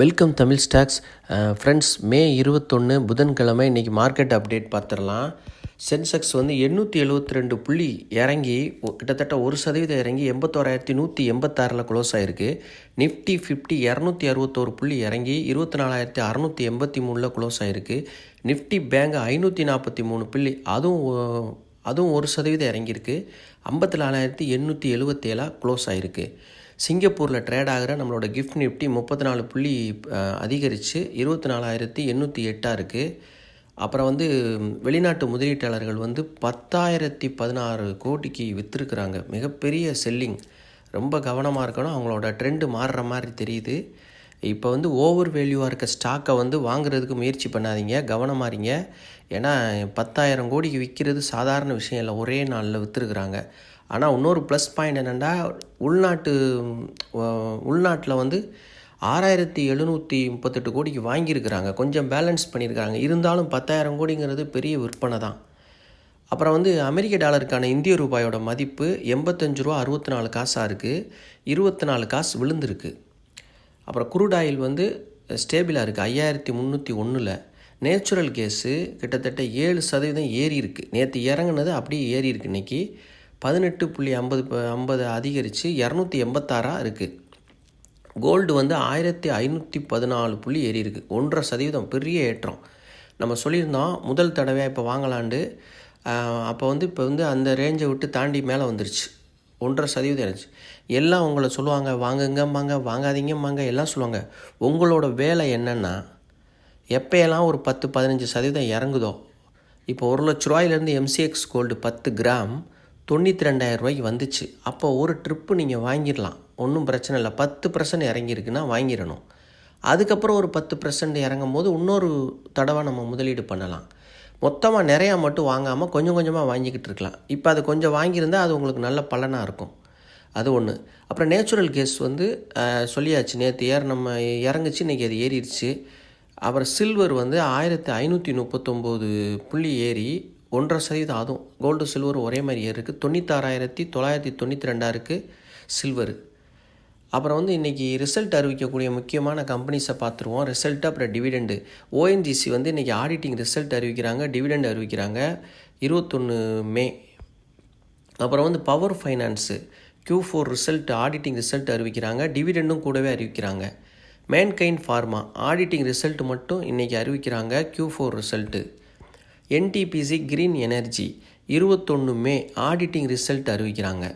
Welcome Tamil stocks. Friends, மே 21 புதன்கிழமை இன்றைக்கி market update பார்த்துடலாம். சென்செக்ஸ் வந்து 872 புள்ளி இறங்கி கிட்டத்தட்ட 1% இறங்கி 81,186 க்ளோஸ் ஆகிருக்கு. நிஃப்டி 50 261 புள்ளி இறங்கி 24,683 க்ளோஸ் ஆகிருக்கு. நிஃப்டி பேங்க் 543 புள்ளி அதுவும் 1% இறங்கியிருக்கு. 54,877 க்ளோஸ் ஆகிருக்கு. சிங்கப்பூரில் ட்ரேட் ஆகிற நம்மளோட கிஃப்ட் நிஃப்டி 34 புள்ளி அதிகரித்து 24,808 இருக்குது. அப்புறம் வந்து வெளிநாட்டு முதலீட்டாளர்கள் வந்து 10,016 கோடிக்கு விற்றுருக்குறாங்க. மிகப்பெரிய செல்லிங். ரொம்ப கவனமாக இருக்கணும். அவங்களோட ட்ரெண்டு மாறுற மாதிரி தெரியுது. இப்போ வந்து ஓவர் வேல்யூவாக இருக்க ஸ்டாக்கை வந்து வாங்குறதுக்கு முயற்சி பண்ணாதீங்க, கவனமாக இருங்க. ஏன்னா 10,000 கோடிக்கு விற்கிறது சாதாரண விஷயம் இல்லை, ஒரே நாளில் விற்றுருக்குறாங்க. ஆனால் இன்னொரு ப்ளஸ் பாயிண்ட் என்னென்னா, உள்நாட்டில் வந்து 6,738 கோடிக்கு வாங்கியிருக்கிறாங்க. கொஞ்சம் பேலன்ஸ் பண்ணியிருக்காங்க. இருந்தாலும் 10,000 கோடிங்கிறது பெரிய விற்பனை தான். அப்புறம் வந்து அமெரிக்க டாலருக்கான இந்திய ரூபாயோட மதிப்பு 85 ரூபா 64 காசாக இருக்குது. 24 காசு விழுந்திருக்கு. அப்புறம் குரூட் ஆயில் வந்து ஸ்டேபிளாக இருக்குது 5,301. நேச்சுரல் கேஸு கிட்டத்தட்ட 7% ஏறி இருக்குது. நேற்று இறங்குனது அப்படியே ஏறி இருக்குது. இன்றைக்கி 18.50 அதிகரித்து 286 இருக்குது. கோல்டு வந்து 1,514 புள்ளி ஏறி இருக்குது. 1.5% பெரிய ஏற்றம். நம்ம சொல்லியிருந்தோம் முதல் தடவையாக இப்போ வாங்கலாண்டு. அப்போ வந்து அந்த ரேஞ்சை விட்டு தாண்டி மேலே வந்துருச்சு. 1.5% இருந்துச்சு. எல்லாம் உங்களை சொல்லுவாங்க வாங்குங்கம்பாங்க, வாங்காதீங்கம்பாங்க, எல்லாம் சொல்லுவாங்க. உங்களோட வேலை என்னென்னா, எப்போயெல்லாம் ஒரு 10-15% இறங்குதோ, இப்போ 1 லட்ச ரூபாயிலேருந்து MCX கோல்டு 10 கிராம் 92,000 ரூபாய்க்கு வந்துச்சு. அப்போ ஒரு ட்ரிப்பு நீங்கள் வாங்கிடலாம், ஒன்றும் பிரச்சனை இல்லை. 10% இறங்கியிருக்குன்னா வாங்கிடணும். அதுக்கப்புறம் ஒரு 10% இறங்கும் போது இன்னொரு தடவை நம்ம முதலீடு பண்ணலாம். மொத்தமாக நிறையா மட்டும் வாங்காமல் கொஞ்சம் கொஞ்சமாக வாங்கிக்கிட்டு இருக்கலாம். இப்போ அது கொஞ்சம் வாங்கியிருந்தால் அது உங்களுக்கு நல்ல பலனாக இருக்கும். அது ஒன்று. அப்புறம் நேச்சுரல் கேஸ் வந்து சொல்லியாச்சு, நேற்று நம்ம இறங்குச்சு, இன்றைக்கி அது ஏறிடுச்சு. அப்புறம் சில்வர் வந்து 1,539 புள்ளி ஏறி 1.5%. அதுவும் கோல்டு சில்வர் ஒரே மாதிரி இருக்குது. 96,992 இருக்குது சில்வரு. அப்புறம் வந்து இன்றைக்கி ரிசல்ட் அறிவிக்கக்கூடிய முக்கியமான கம்பெனிஸை பார்த்துருவோம். ரிசல்ட்டு அப்புறம் டிவிடெண்டு. ONGC வந்து இன்றைக்கி ஆடிட்டிங் ரிசல்ட் அறிவிக்கிறாங்க, டிவிடெண்ட் அறிவிக்கிறாங்க 21 மே. அப்புறம் வந்து power finance Q4 result auditing result அறிவிக்கிறாங்க, டிவிடெண்டும் கூடவே அறிவிக்கிறாங்க. மேன்கைண்ட் ஃபார்மா ஆடிட்டிங் ரிசல்ட் மட்டும் இன்றைக்கி அறிவிக்கிறாங்க, Q4 result. NTPC green energy 21 May auditing result அறிவிக்கிறாங்க.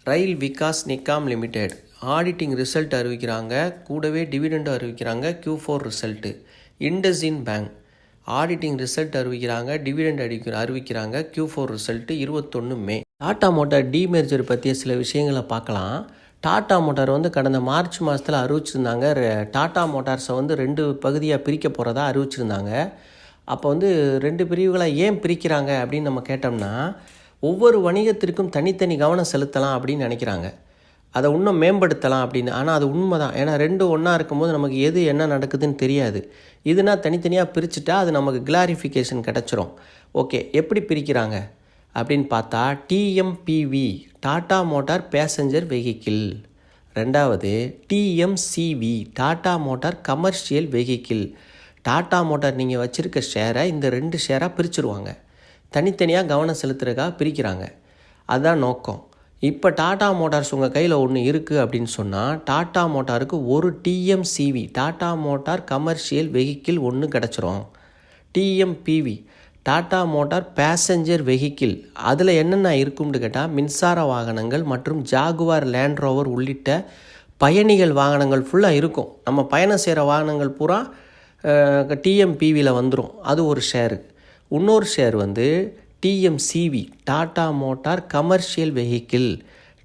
Rail Vikas Nigam limited auditing result அறிவிக்கிறாங்க, கூடவே டிவிடெண்டும் அறிவிக்கிறாங்க, Q4 result. IndusInd bank auditing result அறிவிக்கிறாங்க, டிவிடெண்ட் அறிவிக்கிறாங்க, Q4 result 21 May. Tata motor demerger பற்றிய சில விஷயங்களை பார்க்கலாம். டாடா மோட்டார் வந்து கடந்த மார்ச் மாதத்தில் அறிவிச்சிருந்தாங்க, டாடா மோட்டார்ஸை வந்து 2 பகுதியாக பிரிக்க போகிறதா அறிவிச்சிருந்தாங்க. அப்போ வந்து 2 பிரிவுகளாக ஏன் பிரிக்கிறாங்க அப்படின்னு நம்ம கேட்டோம்னா, ஒவ்வொரு வணிகத்திற்கும் தனித்தனி கவனம் செலுத்தலாம் அப்படின்னு நினைக்கிறாங்க. அதை இன்னும் மேம்படுத்தலாம் அப்படின்னு. ஆனால் அது உண்மை தான். ஏன்னா 2 ஒன்றா இருக்கும்போது நமக்கு எது என்ன நடக்குதுன்னு தெரியாது. இதுனா தனித்தனியாக பிரிச்சுட்டா அது நமக்கு கிளாரிஃபிகேஷன் கிடச்சிரும். ஓகே, எப்படி பிரிக்கிறாங்க அப்படின்னு பார்த்தா, TMPV Tata motor passenger vehicle, 2வது TMCV Tata motor commercial vehicle. Tata motor நீங்கள் வச்சுருக்க ஷேரை இந்த 2 ஷேராக பிரிச்சுருவாங்க. தனித்தனியாக கவனம் செலுத்துறதுக்காக பிரிக்கிறாங்க. அதுதான் நோக்கம். இப்போ டாடா மோட்டார்ஸ் உங்கள் கையில் ஒன்று இருக்குது அப்படின்னு சொன்னால், டாடா மோட்டாருக்கு ஒரு TMCV Tata motor commercial vehicle ஒன்று கிடச்சிரும். TMPV Tata motor passenger vehicle. அதில் என்னென்ன இருக்கும்னு கேட்டால், மின்சார வாகனங்கள் மற்றும் ஜாகுவார் லேண்ட் ரோவர் உள்ளிட்ட பயணிகள் வாகனங்கள் ஃபுல்லாக இருக்கும். நம்ம பயணம் செய்கிற வாகனங்கள் பூரா TMPVயில் வந்துடும். அது ஒரு ஷேரு. இன்னொரு ஷேர் வந்து TMCV Tata motor commercial vehicle.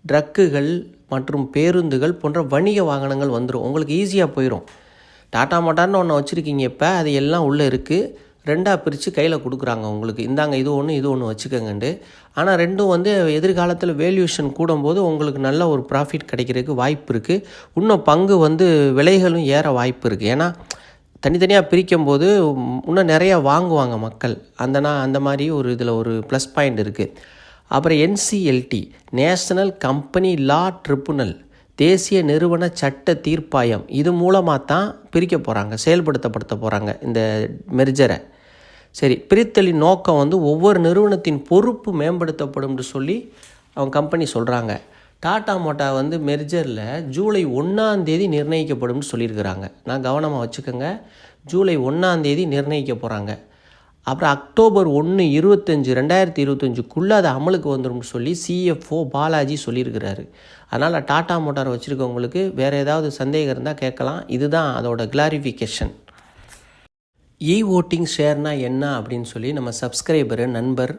ட்ரக்குகள் மற்றும் பேருந்துகள் போன்ற வணிக வாகனங்கள் வந்துடும். உங்களுக்கு ஈஸியாக போயிடும். டாடா மோட்டார்னு ஒன்று வச்சுருக்கீங்க, இப்போ அது எல்லாம் உள்ளே இருக்குது. 2ஆக பிரித்து கையில் கொடுக்குறாங்க உங்களுக்கு. இந்தாங்க, இது ஒன்று வச்சுக்கோங்கண்டு. ஆனால் 2ம் வந்து எதிர்காலத்தில் வேல்யூஷன் கூடும்போது உங்களுக்கு நல்ல ஒரு ப்ராஃபிட் கிடைக்கிறதுக்கு வாய்ப்பு இருக்குது. இன்னும் பங்கு வந்து விலைகளும் ஏற வாய்ப்பு இருக்குது. ஏன்னா தனித்தனியாக பிரிக்கும்போது இன்னும் நிறையா வாங்குவாங்க மக்கள். அந்த மாதிரி ஒரு இதில் ஒரு ப்ளஸ் பாயிண்ட் இருக்குது. அப்புறம் NCLT நேஷ்னல் கம்பெனி லா ட்ரிபுனல் தேசிய நிறுவன சட்ட தீர்ப்பாயம் இது மூலமாக தான் பிரிக்க போகிறாங்க, செயல்படுத்தப்படுத்த போகிறாங்க இந்த மெர்ஜரை. சரி, பிரித்தலின் நோக்கம் வந்து ஒவ்வொரு நிறுவனத்தின் பொறுப்பு மேம்படுத்தப்படும்னு சொல்லி அவங்க கம்பெனி சொல்கிறாங்க. டாடா மோட்டார் வந்து மெர்ஜரில் ஜூலை 1 நிர்ணயிக்கப்படும்னு சொல்லியிருக்கிறாங்க. நான் கவனமாக வச்சுக்கோங்க, ஜூலை 1 நிர்ணயிக்க போகிறாங்க. அப்புறம் அக்டோபர் 2025 அது அமலுக்கு வந்துடும் சொல்லி CFO பாலாஜி சொல்லியிருக்கிறாரு. அதனால் டாடா மோட்டார் வச்சுருக்கவங்களுக்கு வேறு ஏதாவது சந்தேகம் இருந்தால் கேட்கலாம். இதுதான் அதோட கிளாரிஃபிகேஷன். ஓட்டிங் ஷேர்னால் என்ன அப்படின்னு சொல்லி நம்ம சப்ஸ்கிரைபரு நண்பர்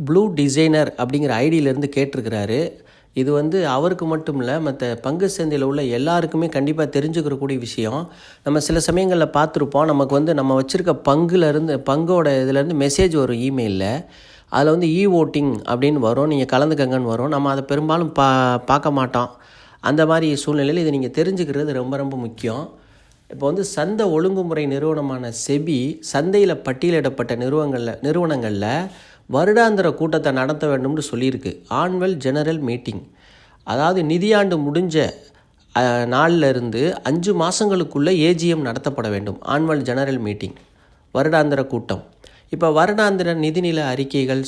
ப்ளூ டிசைனர் அப்படிங்கிற ஐடியிலேருந்து கேட்டிருக்கிறாரு. இது வந்து அவருக்கு மட்டும் இல்லை, மற்ற பங்கு சந்தையில் உள்ள எல்லாருக்குமே கண்டிப்பாக தெரிஞ்சுக்கிறக்கூடிய விஷயம். நம்ம சில சமயங்களில் பார்த்துருப்போம், நமக்கு வந்து நம்ம வச்சுருக்க பங்கோட இதுலேருந்து மெசேஜ் வரும் இமெயிலில். அதில் வந்து ஓட்டிங் அப்படின்னு வரும், நீங்கள் கலந்துக்கங்கன்னு வரும். நம்ம அதை பெரும்பாலும் பார்க்க மாட்டோம். அந்த மாதிரி சூழ்நிலையில் இதை நீங்கள் தெரிஞ்சுக்கிறது ரொம்ப ரொம்ப முக்கியம். இப்போ வந்து சந்தை ஒழுங்குமுறை நிறுவனமான செபி சந்தையில் பட்டியலிடப்பட்ட நிறுவனங்களில் வருடாந்திர கூட்டத்தை நடத்த வேண்டும்னு சொல்லியிருக்கு. ஆனுவல் ஜெனரல் மீட்டிங், அதாவது நிதியாண்டு முடிஞ்ச நாளில் இருந்து 5 மாதங்களுக்குள்ளே ஏஜிஎம் நடத்தப்பட வேண்டும். ஆனுவல் ஜெனரல் மீட்டிங், வருடாந்திர கூட்டம். இப்போ வருடாந்திர நிதிநிலை அறிக்கைகள்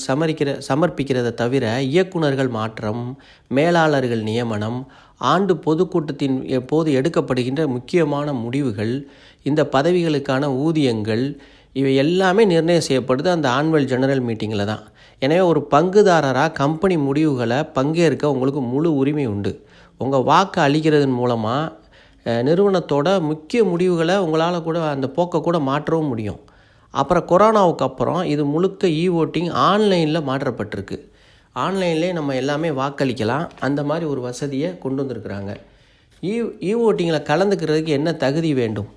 சமர்ப்பிக்கிறத தவிர இயக்குநர்கள் மாற்றம், மேலாளர்கள் நியமனம், ஆண்டு பொதுக்கூட்டத்தின் போது எடுக்கப்படுகின்ற முக்கியமான முடிவுகள், இந்த பதவிகளுக்கான ஊதியங்கள், இவை எல்லாமே நிர்ணயம் செய்யப்படுது அந்த ஆனுவல் ஜெனரல் மீட்டிங்கில் தான். எனவே ஒரு பங்குதாரராக கம்பெனி முடிவுகளை பங்கேற்க உங்களுக்கு முழு உரிமை உண்டு. உங்கள் வாக்கு அளிக்கிறதன் மூலமாக நிறுவனத்தோட முக்கிய முடிவுகளை உங்களால் கூட அந்த போக்கை கூட மாற்றவும் முடியும். அப்புறம் கொரோனாவுக்கு அப்புறம் இது முழுக்க ஓட்டிங் ஆன்லைனில் மாற்றப்பட்டிருக்கு. ஆன்லைன்லேயே நம்ம எல்லாமே வாக்களிக்கலாம். அந்த மாதிரி ஒரு வசதியை கொண்டு வந்திருக்கிறாங்க. ஓட்டிங்கில் கலந்துக்கிறதுக்கு என்ன தகுதி வேண்டும்?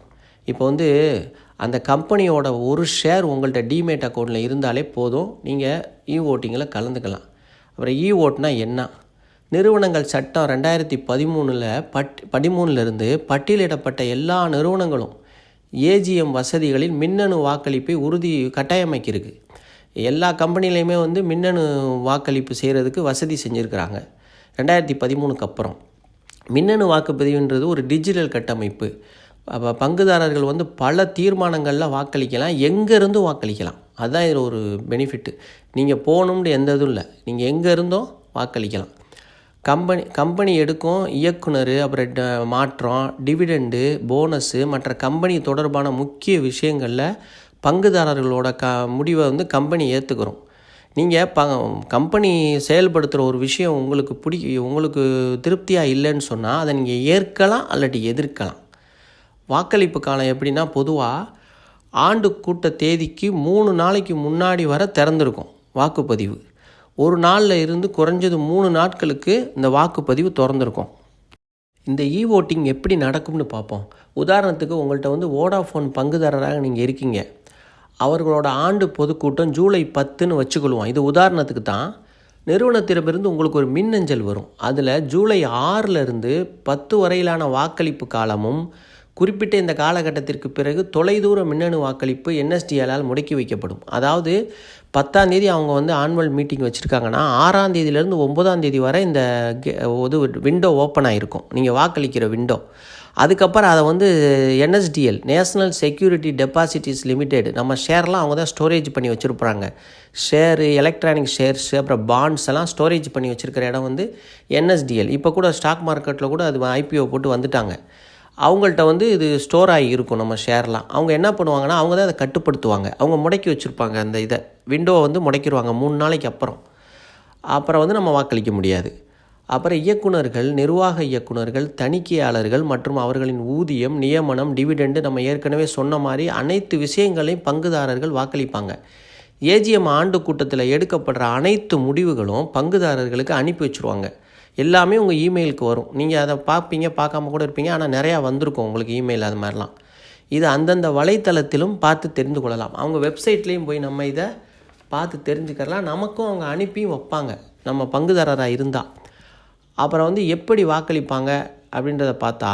இப்போ வந்து அந்த கம்பெனியோட ஒரு ஷேர் உங்கள்கிட்ட டிமேட் அக்கௌண்ட்டில் இருந்தாலே போதும், நீங்கள் ஓட்டிங்கில் கலந்துக்கலாம். அப்புறம் ஓட்னா என்ன? நிறுவனங்கள் சட்டம் 2013 பட்டியலிடப்பட்ட எல்லா நிறுவனங்களும் ஏஜிஎம் வசதிகளில் மின்னணு வாக்களிப்பை கட்டாயமாக்கியிருக்கு. எல்லா கம்பெனிலையுமே வந்து மின்னணு வாக்களிப்பு செய்கிறதுக்கு வசதி செஞ்சுருக்கிறாங்க. 2013 அப்புறம் மின்னணு வாக்குப்பதிவுன்றது ஒரு டிஜிட்டல் கட்டமைப்பு. அப்போ பங்குதாரர்கள் வந்து பல தீர்மானங்களில் வாக்களிக்கலாம், எங்கேருந்தும் வாக்களிக்கலாம். அதுதான் இதில் ஒரு பெனிஃபிட்டு. நீங்கள் போகணும்னு எந்த இதுவும் இல்லை, நீங்கள் எங்கே இருந்தும் வாக்களிக்கலாம். கம்பெனி எடுக்கும் இயக்குனர், அப்புறம் மாற்றம், டிவிடெண்டு, போனஸு, மற்ற கம்பெனி தொடர்பான முக்கிய விஷயங்களில் பங்குதாரர்களோட முடிவை வந்து கம்பெனி ஏற்றுக்கிறோம். நீங்கள் கம்பெனி செயல்படுத்துகிற ஒரு விஷயம் உங்களுக்கு திருப்தியாக இல்லைன்னு சொன்னால் அதை நீங்கள் ஏற்கலாம் அல்லது எதிர்க்கலாம். வாக்களிப்பு காலம் எப்படின்னா, பொதுவாக ஆண்டு கூட்ட தேதிக்கு 3 நாளைக்கு முன்னாடி வர திறந்திருக்கும் வாக்குப்பதிவு. ஒரு நாளில் இருந்து குறைஞ்சது 3 நாட்களுக்கு இந்த வாக்குப்பதிவு திறந்திருக்கும். இந்த ஓட்டிங் எப்படி நடக்கும்னு பார்ப்போம். உதாரணத்துக்கு உங்கள்கிட்ட வந்து வோடாஃபோன் பங்குதாரராக நீங்கள் இருக்கீங்க. அவர்களோட ஆண்டு பொதுக்கூட்டம் ஜூலை 10 வச்சுக்கொள்வோம். இது உதாரணத்துக்கு தான். நிறுவனத்திடமிருந்து உங்களுக்கு ஒரு மின்னஞ்சல் வரும். அதில் ஜூலை 6 10 வரையிலான வாக்களிப்பு காலமும், குறிப்பிட்ட இந்த காலகட்டத்திற்கு பிறகு தொலைதூர மின்னணு வாக்களிப்பு NSDL முடக்கி வைக்கப்படும். அதாவது 10 அவங்க வந்து ஆனுவல் மீட்டிங் வச்சுருக்காங்கன்னா 6 9 வரை இந்த விண்டோ ஓப்பன் ஆகிருக்கும், நீங்கள் வாக்களிக்கிற விண்டோ. அதுக்கப்புறம் அதை வந்து NSDL, நேஷ்னல் செக்யூரிட்டி டெபாசிட்டிஸ் லிமிடெட், நம்ம ஷேர்லாம் அவங்க தான் ஸ்டோரேஜ் பண்ணி வச்சுருப்பாங்க. ஷேரு, எலக்ட்ரானிக் ஷேர்ஸு, அப்புறம் பாண்ட்ஸ் எல்லாம் ஸ்டோரேஜ் பண்ணி வச்சுருக்கிற இடம் வந்து NSDL. இப்போ கூட ஸ்டாக் மார்க்கெட்டில் கூட அது IPO போட்டு வந்துட்டாங்க. அவங்கள்ட்ட வந்து இது ஸ்டோர் ஆகி இருக்கும் நம்ம ஷேர்லாம். அவங்க என்ன பண்ணுவாங்கன்னா, அவங்க தான் அதை கட்டுப்படுத்துவாங்க. அவங்க முடக்கி வச்சுருப்பாங்க, அந்த விண்டோவை வந்து முடக்கிடுவாங்க 3 நாளைக்கு அப்புறம் வந்து நம்ம வாக்களிக்க முடியாது. அப்புறம் இயக்குநர்கள், நிர்வாக இயக்குநர்கள், தணிக்கையாளர்கள் மற்றும் அவர்களின் ஊதியம், நியமனம், டிவிடெண்டு, நம்ம ஏற்கனவே சொன்ன மாதிரி அனைத்து விஷயங்களையும் பங்குதாரர்கள் வாக்களிப்பாங்க. ஏஜிஎம் ஆண்டு கூட்டத்தில் எடுக்கப்படுற அனைத்து முடிவுகளும் பங்குதாரர்களுக்கு அனுப்பி வச்சுருவாங்க. எல்லாமே உங்கள் இமெயிலுக்கு வரும். நீங்கள் அதை பார்ப்பீங்க, பார்க்காம கூட இருப்பீங்க. ஆனால் நிறையா வந்திருக்கும் உங்களுக்கு இமெயில். அது மாதிரிலாம் இது அந்தந்த வலைத்தளத்திலும் பார்த்து தெரிந்து கொள்ளலாம். அவங்க வெப்சைட்லேயும் போய் நம்ம இதை பார்த்து தெரிஞ்சுக்கலாம். நமக்கும் அவங்க அனுப்பியும் வைப்பாங்க, நம்ம பங்குதாரராக இருந்தால். அப்புறம் வந்து எப்படி வாக்களிப்பாங்க அப்படின்றத பார்த்தா,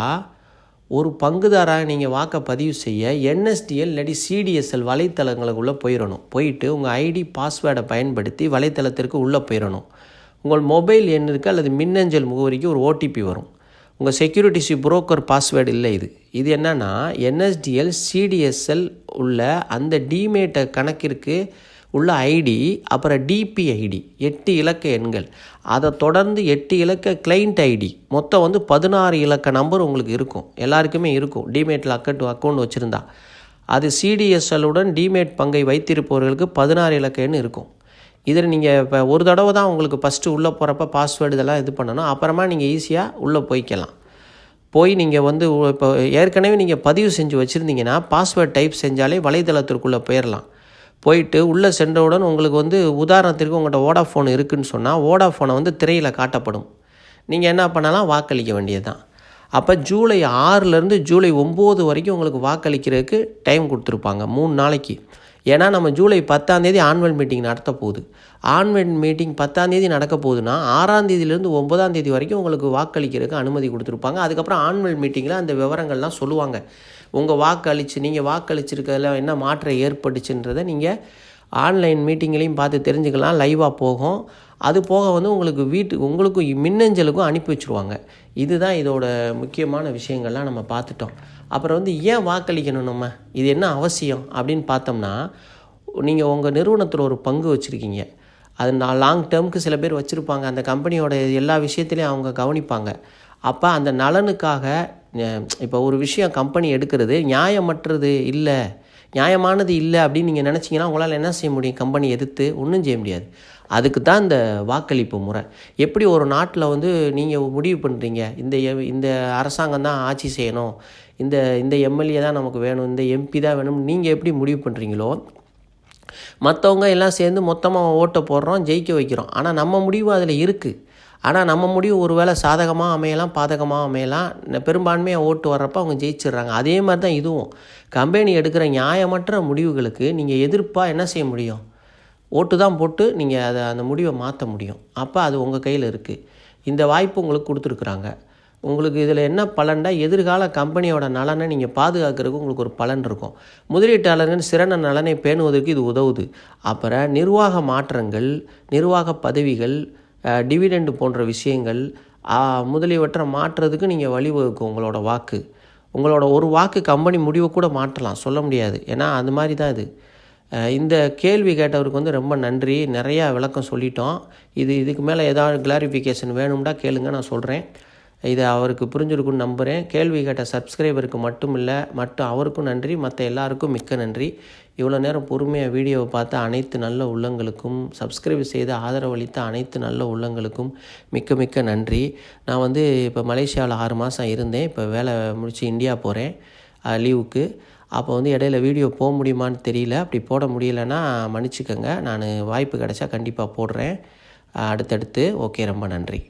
ஒரு பங்குதாராக நீங்கள் வாக்கை பதிவு செய்ய NSDL இல்லாட்டி CDSL வலைத்தளங்களுக்குள்ளே போயிட்டு உங்கள் ஐடி பாஸ்வேர்டை பயன்படுத்தி வலைத்தளத்திற்கு உள்ளே போயிடணும். உங்கள் மொபைல் எண்ணிற்கு அல்லது மின்னஞ்சல் முகவரிக்கு ஒரு OTP வரும். உங்கள் செக்யூரிட்டிஸ் புரோக்கர் பாஸ்வேர்டு இல்லை. இது என்னென்னா NSDL CDSL உள்ள அந்த டிமேட்டை கணக்கிற்கு உள்ள ஐடி, அப்புறம் டிபி ஐடி 8 இலக்க எண்கள், அதை தொடர்ந்து 8 இலக்க கிளைண்ட் ஐடி, மொத்தம் வந்து 16 இலக்க நம்பர் உங்களுக்கு இருக்கும். எல்லாருக்குமே இருக்கும் டிமேட்டில் அக்கௌண்ட் வச்சுருந்தா. அது CDSLுடன் டிமேட் பங்கை வைத்திருப்பவர்களுக்கு 16 இலக்க எண் இருக்கும். இதில் நீங்கள் இப்போ ஒரு தடவை தான் உங்களுக்கு ஃபஸ்ட்டு உள்ளே போகிறப்ப பாஸ்வேர்டு இதெல்லாம் இது பண்ணணும். அப்புறமா நீங்கள் ஈஸியாக உள்ளே போய்க்கலாம். போய் நீங்கள் வந்து இப்போ ஏற்கனவே நீங்கள் பதிவு செஞ்சு வச்சுருந்தீங்கன்னா பாஸ்வேர்டு டைப் செஞ்சாலே வலைதளத்திற்குள்ளே போயிடலாம். போயிட்டு உள்ளே சென்றவுடன் உங்களுக்கு வந்து உதாரணத்திற்கு உங்கள்கிட்ட வோடாஃபோன் இருக்குதுன்னு சொன்னால் வோடாஃபோனை வந்து திரையில் காட்டப்படும். நீங்கள் என்ன பண்ணலாம், வாக்களிக்க வேண்டியது தான். அப்போ ஜூலை 6லேருந்து ஜூலை 9 வரைக்கும் உங்களுக்கு வாக்களிக்கிறதுக்கு டைம் கொடுத்துருப்பாங்க, 3 நாளைக்கு. ஏன்னா நம்ம ஜூலை 10ஆம் ஆனுவல் மீட்டிங் நடத்த போகுது. ஆனுவல் மீட்டிங் 10ஆம் நடக்க போகுதுன்னா 6ஆம் தேதியிலேருந்து 9ஆம் தேதி வரைக்கும் உங்களுக்கு வாக்களிக்கிறதுக்கு அனுமதி கொடுத்துருப்பாங்க. அதுக்கப்புறம் ஆனுவல் மீட்டிங்கில் அந்த விவரங்கள்லாம் சொல்லுவாங்க. உங்கள் நீங்கள் வாக்களிச்சிருக்கிறதுல என்ன மாற்றம் ஏற்பட்டுச்சுன்றதை நீங்கள் ஆன்லைன் மீட்டிங்லேயும் பார்த்து தெரிஞ்சுக்கலாம். லைவாக போகும். அது போக வந்து உங்களுக்கு மின்னஞ்சலுக்கும் அனுப்பி வச்சுருவாங்க. இதுதான் இதோட முக்கியமான விஷயங்கள்லாம் நம்ம பார்த்துட்டோம். அப்புறம் வந்து ஏன் வாக்களிக்கணும், நம்ம இது என்ன அவசியம் அப்படின்னு பார்த்தோம்னா, நீங்கள் உங்கள் நிறுவனத்தில் ஒரு பங்கு வச்சுருக்கீங்க. அது லாங் டேர்முக்கு சில பேர் வச்சுருப்பாங்க. அந்த கம்பெனியோட எல்லா விஷயத்துலையும் அவங்க கவனிப்பாங்க. அப்போ அந்த நலனுக்காக இப்போ ஒரு விஷயம் கம்பெனி எடுக்கிறது நியாயமானது இல்லை அப்படின்னு நீங்கள் நினச்சிங்கன்னா உங்களால் என்ன செய்ய முடியும்? கம்பெனி எதிர்த்து ஒன்றும் செய்ய முடியாது. அதுக்கு தான் இந்த வாக்களிப்பு முறை. எப்படி ஒரு நாட்டில் வந்து நீங்கள் முடிவு பண்ணுறீங்க, இந்த அரசாங்கம் தான் ஆட்சி செய்யணும், இந்த எம்எல்ஏ தான் நமக்கு வேணும், இந்த எம்பி தான் வேணும், நீங்கள் எப்படி முடிவு பண்ணுறீங்களோ, மற்றவங்க எல்லாம் சேர்ந்து மொத்தமாக ஓட்டை போடுறோம், ஜெயிக்க வைக்கிறோம். ஆனால் நம்ம முடிவு அதில் இருக்குது. ஆனால் நம்ம முடிவு ஒரு வேளை சாதகமாக அமையலாம், பாதகமாக அமையலாம். பெரும்பான்மையாக ஓட்டு வர்றப்போ அவங்க ஜெயிச்சிடுறாங்க. அதே மாதிரி தான் இதுவும். கம்பெனி எடுக்கிற நியாயமற்ற முடிவுகளுக்கு நீங்கள் எதிர்ப்பாக என்ன செய்ய முடியும்? ஓட்டு தான் போட்டு நீங்கள் அந்த முடிவை மாற்ற முடியும். அப்போ அது உங்கள் கையில் இருக்குது. இந்த வாய்ப்பு உங்களுக்கு கொடுத்துருக்குறாங்க. உங்களுக்கு இதில் என்ன பலன்டா, எதிர்கால கம்பெனியோட நலனை நீங்கள் பாதுகாக்கிறதுக்கு உங்களுக்கு ஒரு பலன் இருக்கும். முதலீட்டாளர்கள் சிறந்த நலனை பேணுவதற்கு இது உதவுது. அப்புறம் நிர்வாக மாற்றங்கள், நிர்வாக பதவிகள், டிவிடெண்டு போன்ற விஷயங்கள் முதலியவற்றை மாற்றுறதுக்கு நீங்கள் வழிவகுக்கும் உங்களோட ஒரு வாக்கு கம்பெனி முடிவை கூட மாற்றலாம், சொல்ல முடியாது. ஏன்னா அது மாதிரி தான் இது. இந்த கேள்வி கேட்டவருக்கு வந்து ரொம்ப நன்றி. நிறையா விளக்கம் சொல்லிட்டோம். இதுக்கு மேலே ஏதாவது கிளாரிஃபிகேஷன் வேணும்னா கேளுங்க, நான் சொல்கிறேன். இதை அவருக்கு புரிஞ்சிருக்குன்னு நம்புகிறேன். கேள்வி கேட்ட சப்ஸ்கிரைபருக்கு மட்டும் இல்லை, அவருக்கும் நன்றி, மற்ற எல்லாருக்கும் மிக்க நன்றி. இவ்வளோ நேரம் பொறுமையாக வீடியோவை பார்த்த அனைத்து நல்ல உள்ளங்களுக்கும், சப்ஸ்கிரைப் செய்து ஆதரவளித்த அனைத்து நல்ல உள்ளங்களுக்கும் மிக்க நன்றி. நான் வந்து இப்போ மலேசியாவில் 6 மாதம் இருந்தேன். இப்போ வேலை முடித்து இந்தியா போகிறேன் லீவுக்கு. அப்போ வந்து இடையில வீடியோ போக முடியுமான்னு தெரியல. அப்படி போட முடியலைன்னா மன்னிச்சுக்கோங்க. நான் வாய்ப்பு கிடைச்சா கண்டிப்பாக போடுறேன் அடுத்தடுத்து. ஓகே, ரொம்ப நன்றி.